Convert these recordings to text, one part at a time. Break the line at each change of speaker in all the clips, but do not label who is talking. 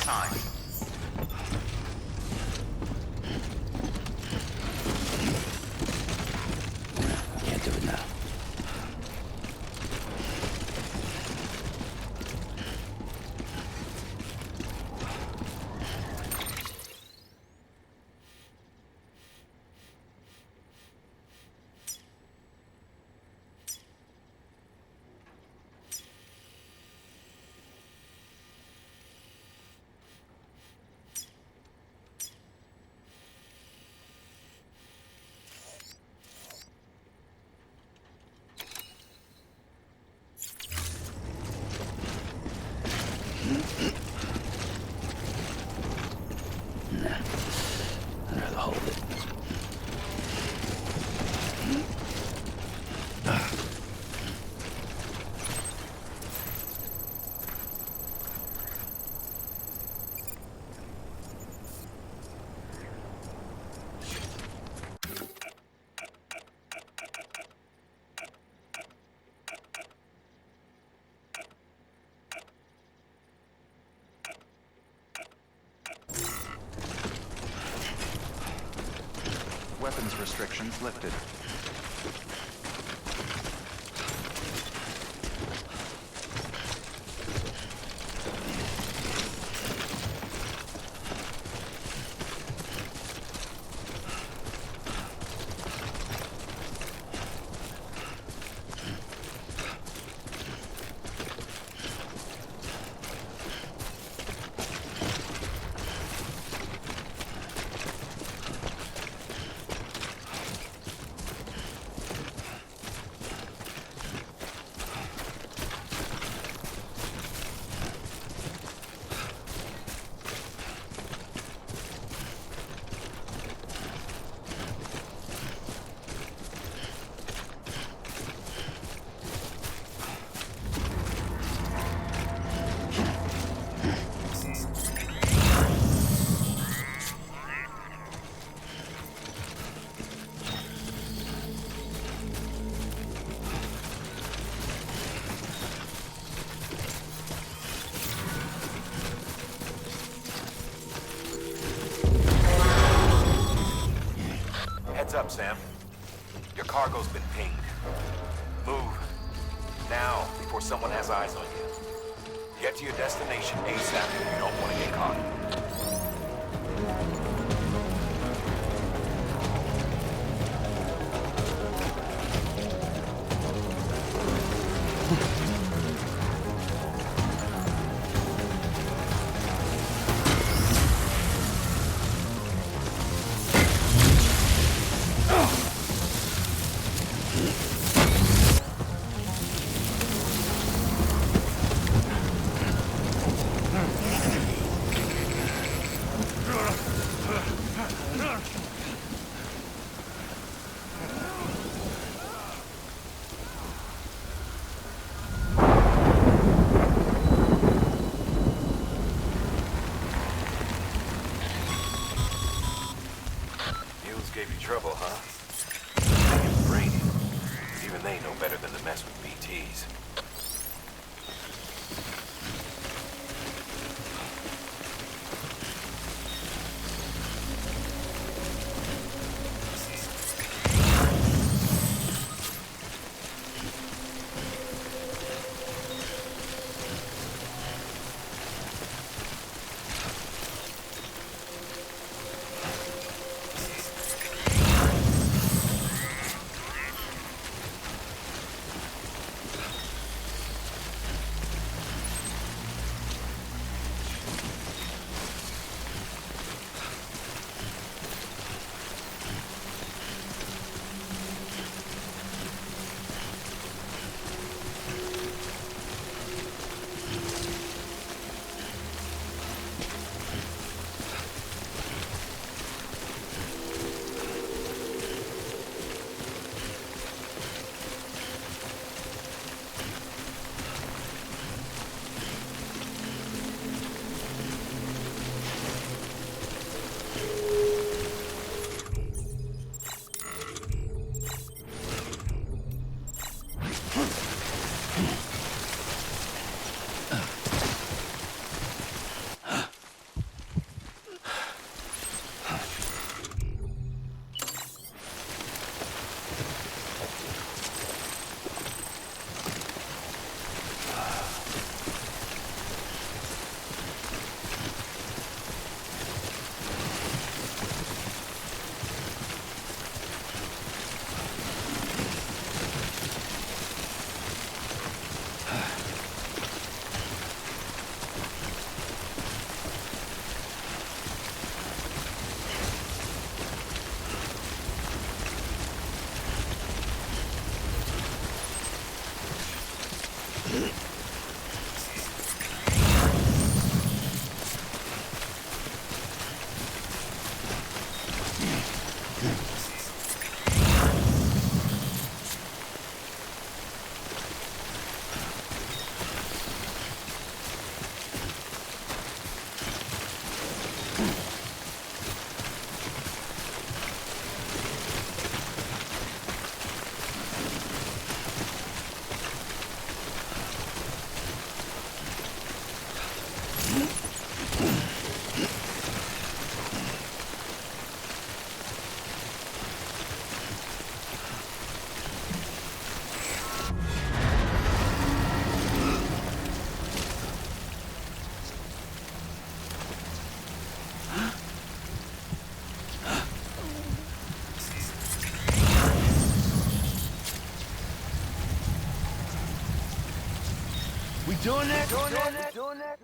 time.
Can't do it now. Nah, I'd rather hold it.
Weapons restrictions lifted.
Heads up, Sam. Your cargo's been pinged. Move. Now, before someone has eyes on you. Get to your destination ASAP if you don't want to get caught.
We doing that? Doing that?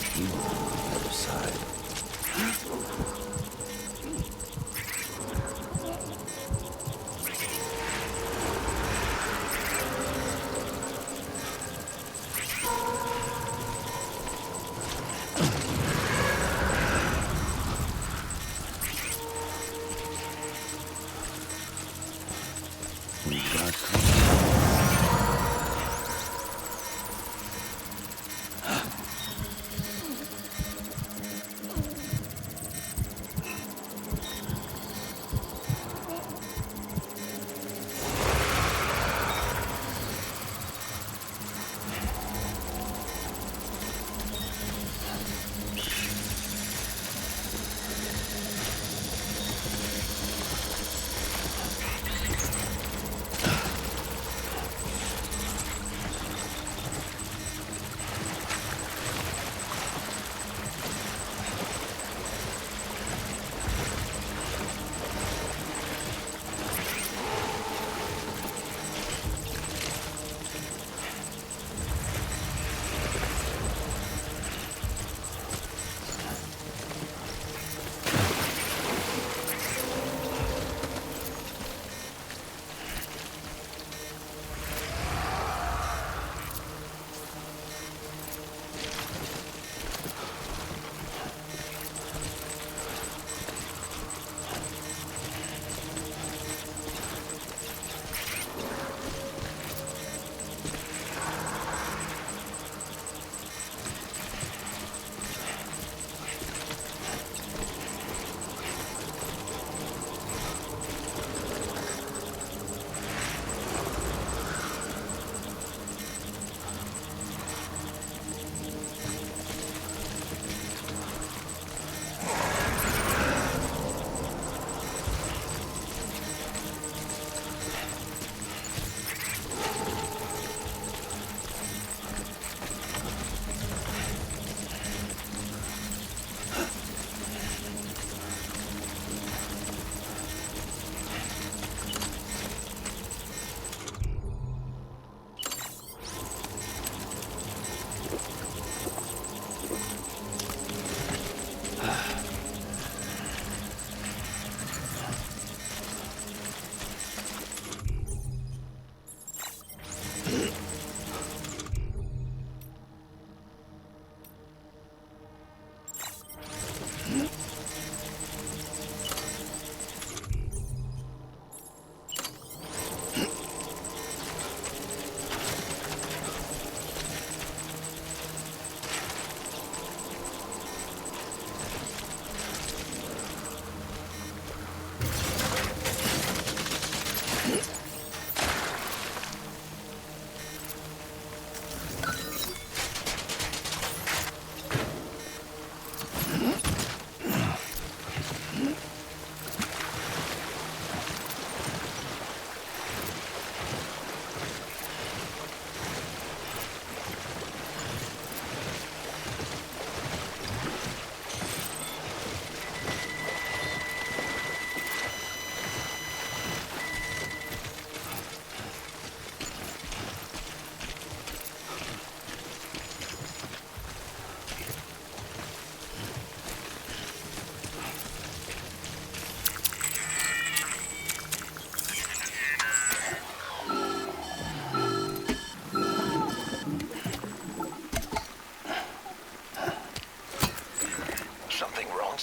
Other side. We got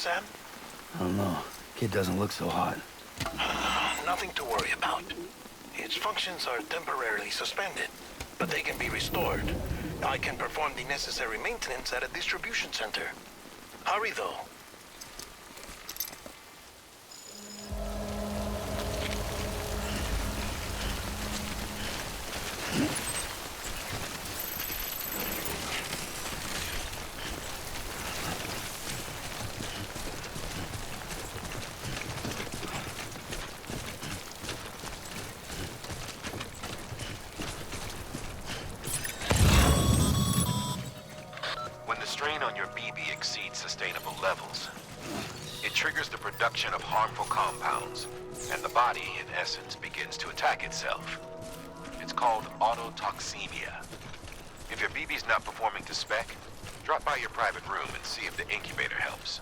Sam?
I don't know. Kid doesn't look so hot.
Nothing to worry about. Its functions are temporarily suspended, but they can be restored. I can perform the necessary maintenance at a distribution center. Hurry, though.
When the strain on your BB exceeds sustainable levels, it triggers the production of harmful compounds, and the body, in essence, begins to attack itself. It's called autotoxemia. If your BB's not performing to spec, drop by your private room and see if the incubator helps.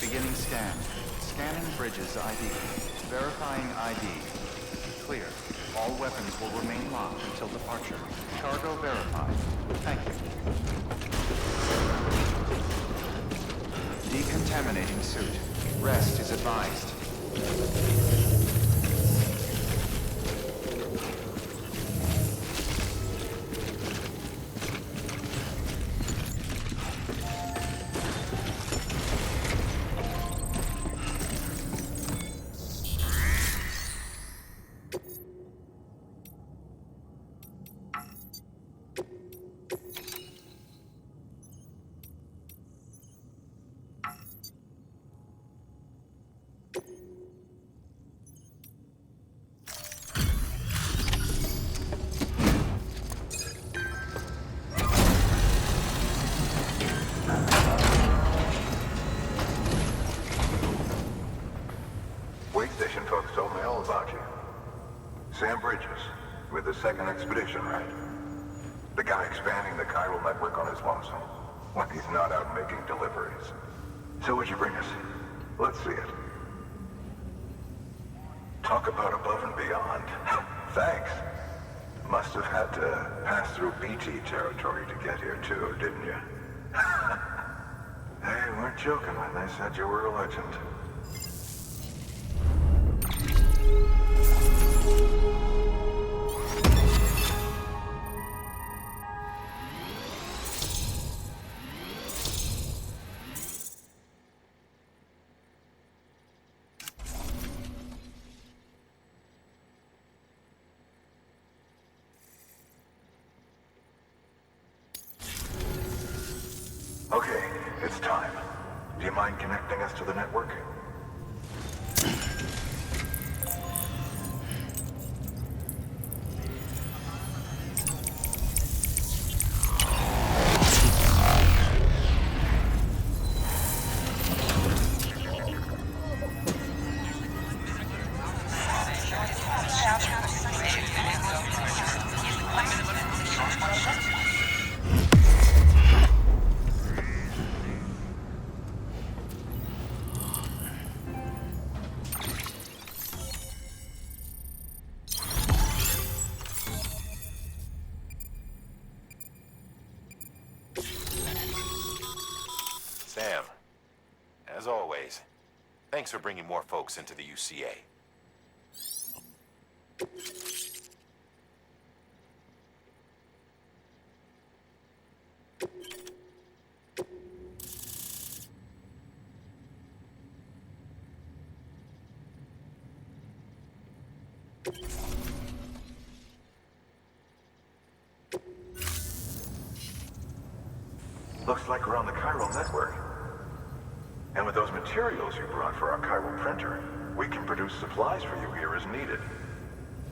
Beginning scan. Scanning bridges ID. Verifying ID. Clear. All weapons will remain locked until departure. Cargo verified. Thank you. Decontaminating suit. Rest is advised.
Wait station folks told me all about you. Sam Bridges, with the second expedition, right? The guy expanding the chiral network on his lonesome, when he's not out making deliveries. So what'd you bring us? Let's see it. Talk about above and beyond. Thanks. Must have had to pass through BT territory to get here too, didn't you? They weren't joking when they said you were a legend. Okay, it's time. Do you mind connecting us to the network?
Sam, as always, thanks for bringing more folks into the UCA.
Looks like we're on the chiral network. And with those materials you brought for our chiral printer, we can produce supplies for you here as needed.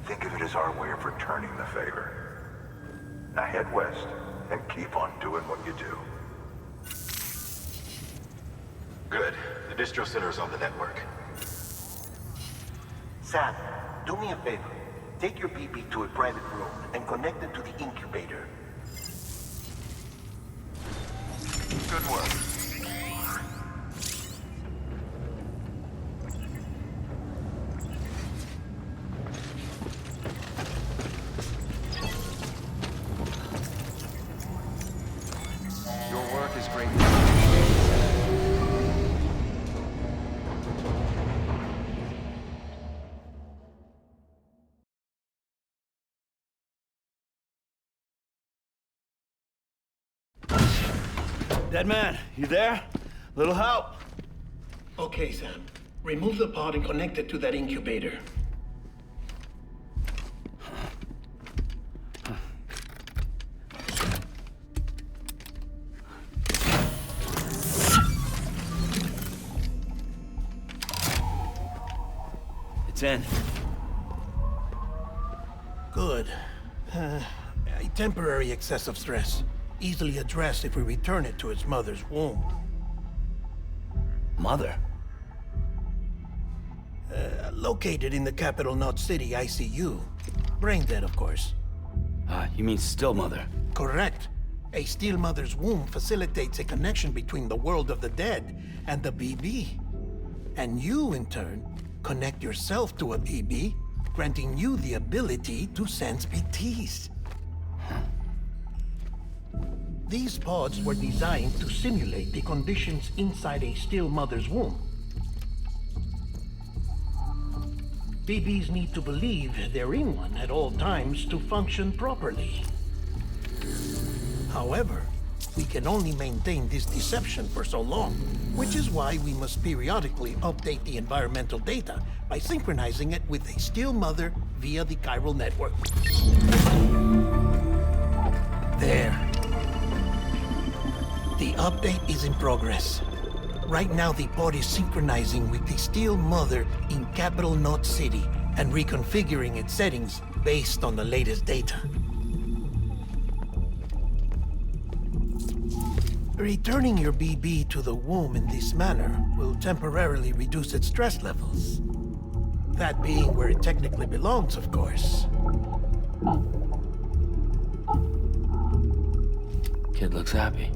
Think of it as our way of returning the favor. Now head west and keep on doing what you do.
Good. The distro center's on the network.
Sam, do me a favor. Take your BB to a private room and connect it to the incubator.
Good work. Your work is greatly appreciated.
Dead man, you there? Little help?
Okay, Sam. Remove the pod and connect it to that incubator.
It's in.
Good. A temporary excessive stress. Easily addressed if we return it to its mother's womb.
Mother?
Located in the capital Knot City ICU. Brain dead, of course.
You mean still mother?
Correct. A steel mother's womb facilitates a connection between the world of the dead and the BB. And you, in turn, connect yourself to a BB, granting you the ability to sense BTs. These pods were designed to simulate the conditions inside a still mother's womb. BBs need to believe they're in one at all times to function properly. However, we can only maintain this deception for so long, which is why we must periodically update the environmental data by synchronizing it with a still mother via the chiral network. There. The update is in progress. Right now, the pod is synchronizing with the steel mother in capital Knot City and reconfiguring its settings based on the latest data. Returning your BB to the womb in this manner will temporarily reduce its stress levels. That being where it technically belongs, of course.
Kid looks happy.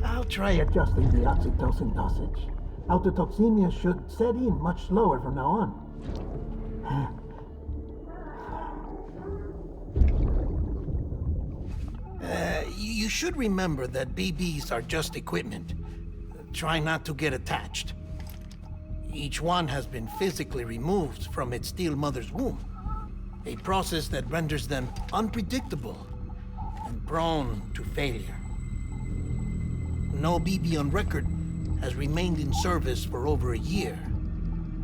I'll try adjusting the oxytocin dosage. Autotoxemia should set in much slower from now on. You should remember that BBs are just equipment. Try not to get attached. Each one has been physically removed from its steel mother's womb. A process that renders them unpredictable and prone to failure. No BB on record has remained in service for over a year.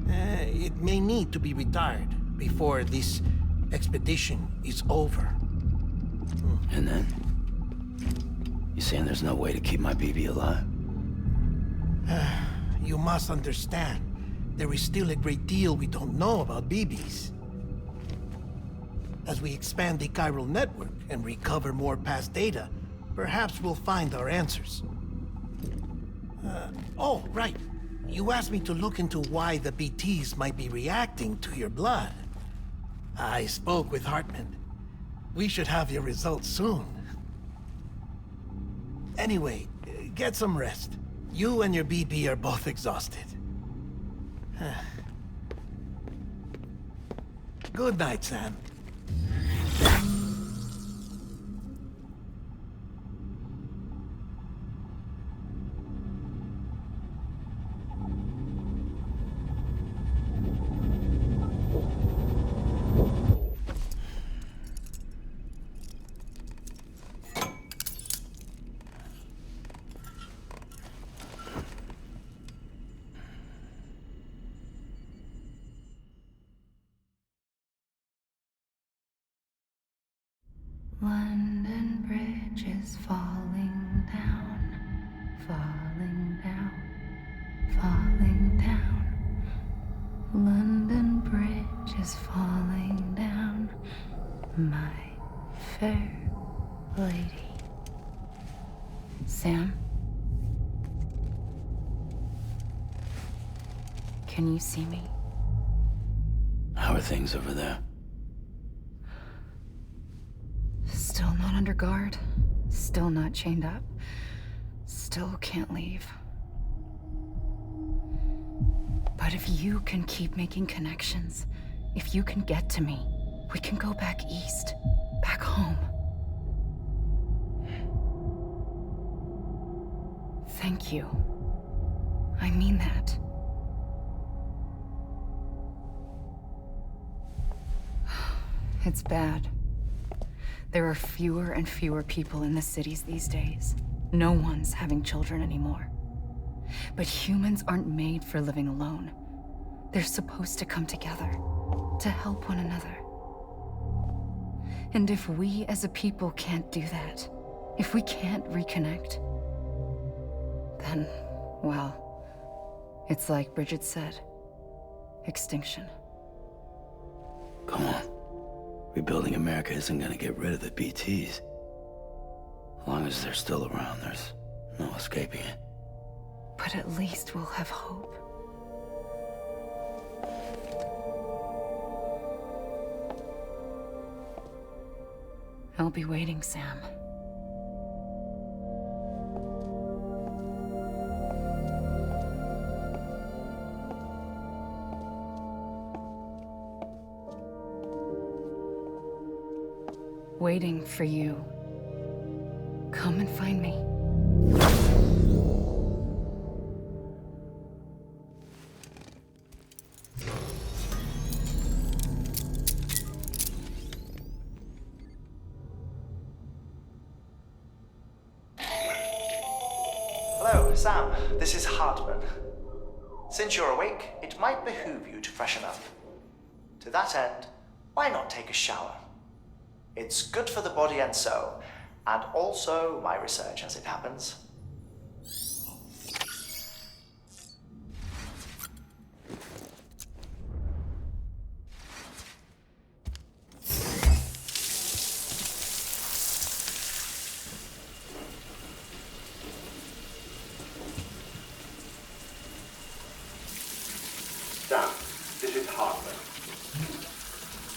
It may need to be retired before this expedition is over.
And then? You saying there's no way to keep my BB alive?
You must understand, there is still a great deal we don't know about BBs. As we expand the chiral network and recover more past data, perhaps we'll find our answers. Oh, right. You asked me to look into why the BTs might be reacting to your blood. I spoke with Hartman. We should have your results soon. Anyway, get some rest. You and your BB are both exhausted. Good night, Sam.
London Bridge is falling down. falling down, falling down. London Bridge is falling down, my fair lady. Sam? Can you see me?
How are things over there?
Still not under guard. Still not chained up. Still can't leave. But if you can keep making connections, if you can get to me, we can go back east, back home. Thank you. I mean that. It's bad. There are fewer and fewer people in the cities these days. No one's having children anymore. But humans aren't made for living alone. They're supposed to come together, to help one another. And if we as a people can't do that, if we can't reconnect, then, well, it's like Bridget said, extinction.
Come on. Rebuilding America isn't gonna get rid of the BTs. As long as they're still around, there's no escaping it.
But at least we'll have hope. I'll be waiting, Sam. Waiting for you. Come and find me.
Hello, Sam. This is Hartman. Since you're awake, it might behoove you to freshen up. To that end, why not take a shower? It's good for the body and soul, and also my research as it happens.
Sam, this is Hartman.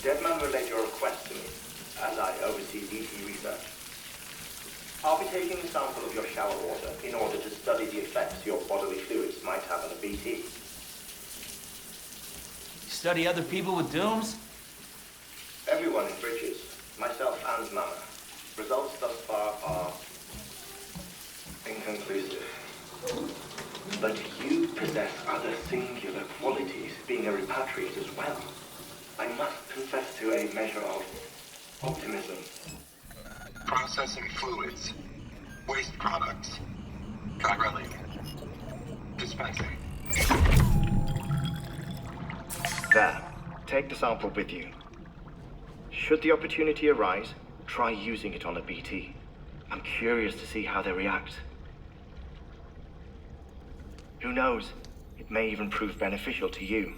Deadman relayed your request to me, as I oversee BT research. I'll be taking a sample of your shower water in order to study the effects your bodily fluids might have on a BT.
Study other people with dooms?
Everyone in Bridges, myself and Mama. Results thus far are inconclusive. But you possess other singular qualities, being a repatriate as well. I must confess to a measure of optimism.
Processing fluids. Waste products. Chiralic. Dispensing.
There. Take the sample with you. Should the opportunity arise, try using it on a BT. I'm curious to see how they react. Who knows? It may even prove beneficial to you.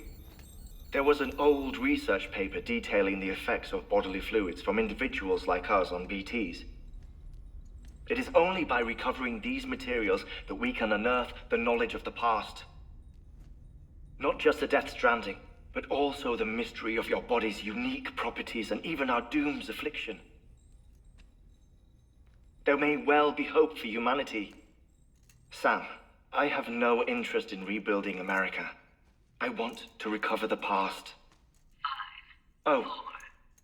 There was an old research paper detailing the effects of bodily fluids from individuals like us on BTs. It is only by recovering these materials that we can unearth the knowledge of the past. Not just the Death Stranding, but also the mystery of your body's unique properties and even our doom's affliction. There may well be hope for humanity. Sam, I have no interest in rebuilding America. I want to recover the past. 5, 4,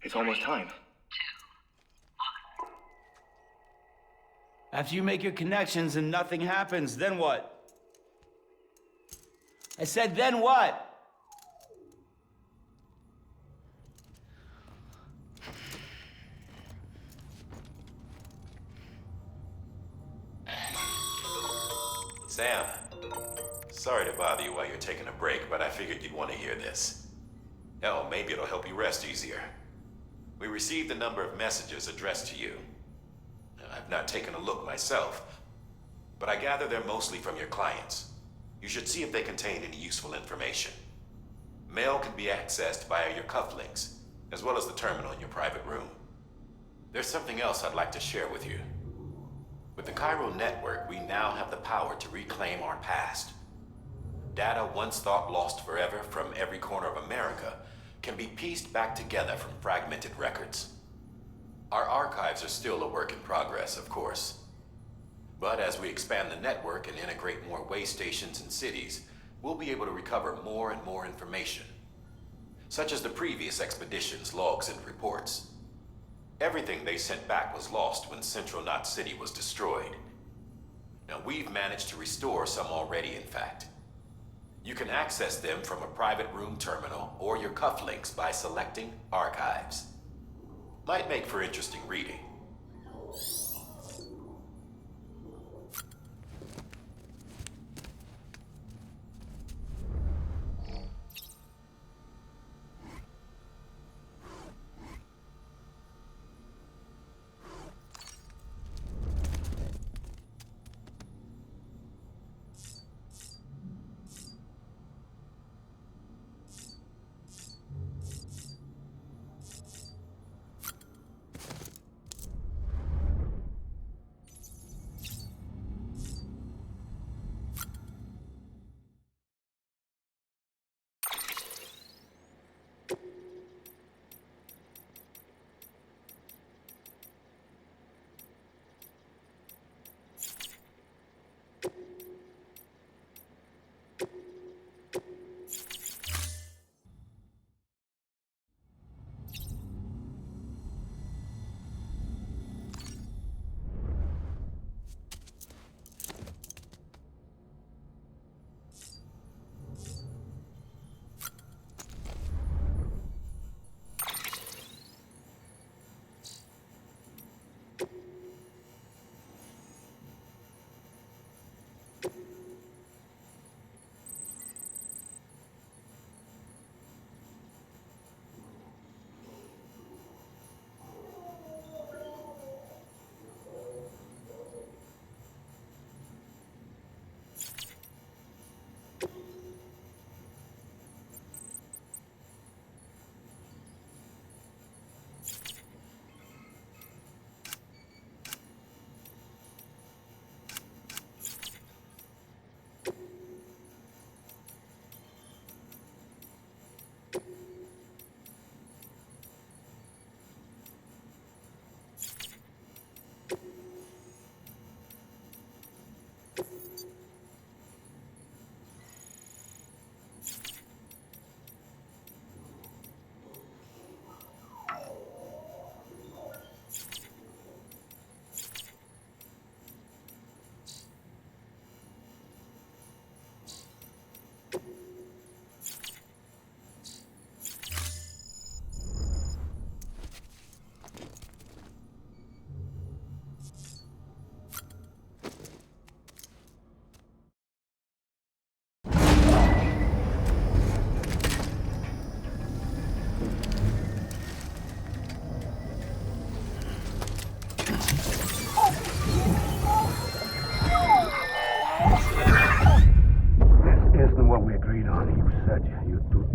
it's almost time. 2, 1.
After you make your connections and nothing happens, then what? I said, then what?
Sam, sorry to bother you while you're taking a break, but I figured you'd want to hear this. Hell, maybe it'll help you rest easier. We received a number of messages addressed to you. I've not taken a look myself, but I gather they're mostly from your clients. You should see if they contain any useful information. Mail can be accessed via your cufflinks, as well as the terminal in your private room. There's something else I'd like to share with you. With the Chiral network, we now have the power to reclaim our past. Data once thought lost forever from every corner of America can be pieced back together from fragmented records. Our archives are still a work in progress, of course. But as we expand the network and integrate more way stations and cities, we'll be able to recover more and more information, such as the previous expedition's logs and reports. Everything they sent back was lost when Central Knot City was destroyed. Now, we've managed to restore some already, in fact. You can access them from a private room terminal or your cufflinks by selecting Archives. Might make for interesting reading.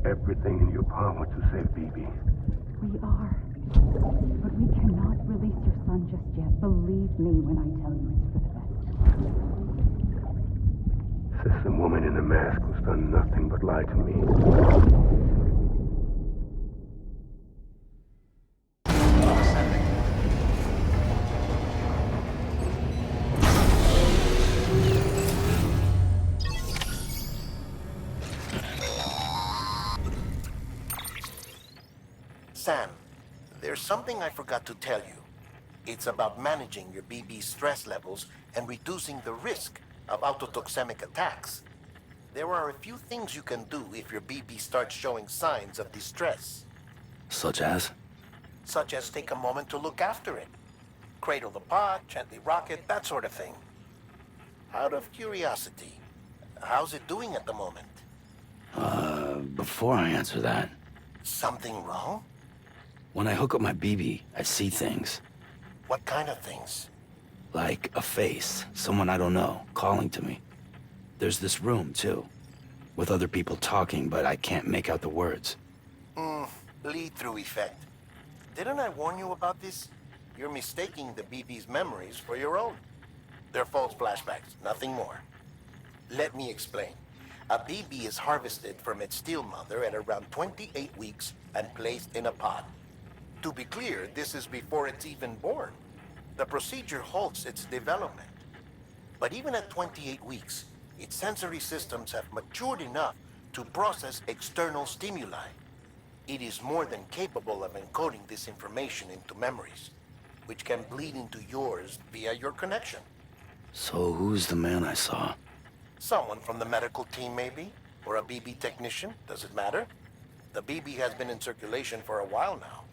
Everything in your power to save BB.
We are. But we cannot release your son just yet. Believe me when I tell you it's for the best.
System woman in the mask who's done nothing but lie to me.
Sam, there's something I forgot to tell you. It's about managing your BB stress levels and reducing the risk of autotoxemic attacks. There are a few things you can do if your BB starts showing signs of distress.
Such as?
Such as take a moment to look after it. Cradle the pod, gently rock it, that sort of thing. Out of curiosity, how's it doing at the moment?
Before I answer that,
Something wrong?
when I hook up my BB, I see things.
What kind of things?
Like a face, someone I don't know, calling to me. There's this room, too, with other people talking, but I can't make out the words.
Lead-through effect. Didn't I warn you about this? You're mistaking the BB's memories for your own. They're false flashbacks, nothing more. Let me explain. A BB is harvested from its steel mother at around 28 weeks and placed in a pod. To be clear, this is before it's even born. The procedure halts its development. But even at 28 weeks, its sensory systems have matured enough to process external stimuli. It is more than capable of encoding this information into memories, which can bleed into yours via your connection.
So who's the man I saw?
Someone from the medical team, maybe? Or a BB technician? Does it matter? The BB has been in circulation for a while now.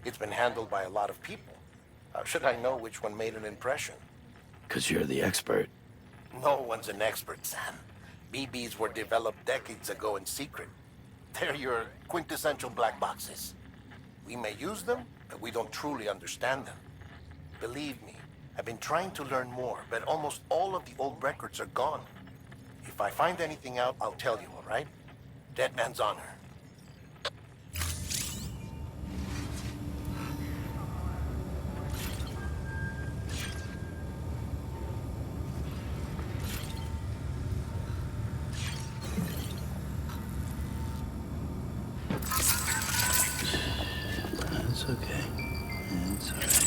It's been handled by a lot of people. How should I know which one made an impression?
'Cause you're the expert.
No one's an expert, Sam. BBs were developed decades ago in secret. They're your quintessential black boxes. We may use them, but we don't truly understand them. Believe me, I've been trying to learn more, but almost all of the old records are gone. If I find anything out, I'll tell you, all right? Dead man's honor.
It's okay. It's all right.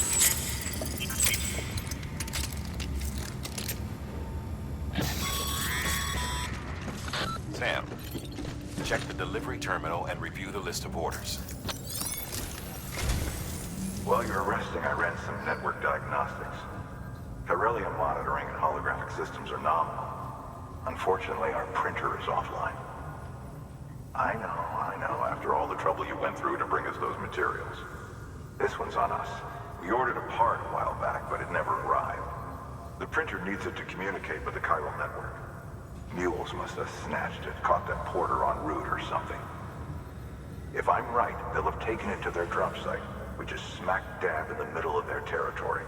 Sam, check the delivery terminal and review the list of orders.
While you're resting, I ran some network diagnostics. Beryllium monitoring and holographic systems are nominal. Unfortunately, our printer is offline. I know, after all the trouble you went through to bring us those materials. This one's on us. We ordered a part a while back, but it never arrived. The printer needs it to communicate with the chiral network. Mules must have snatched it, caught that porter en route or something. If I'm right, they'll have taken it to their drop site, which is smack dab in the middle of their territory.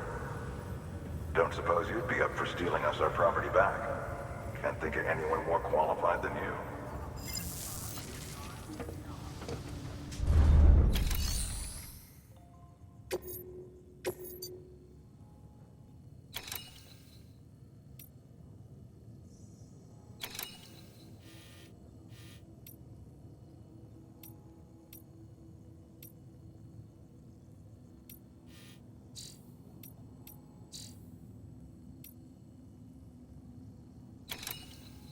Don't suppose you'd be up for stealing us our property back? Can't think of anyone more qualified than you.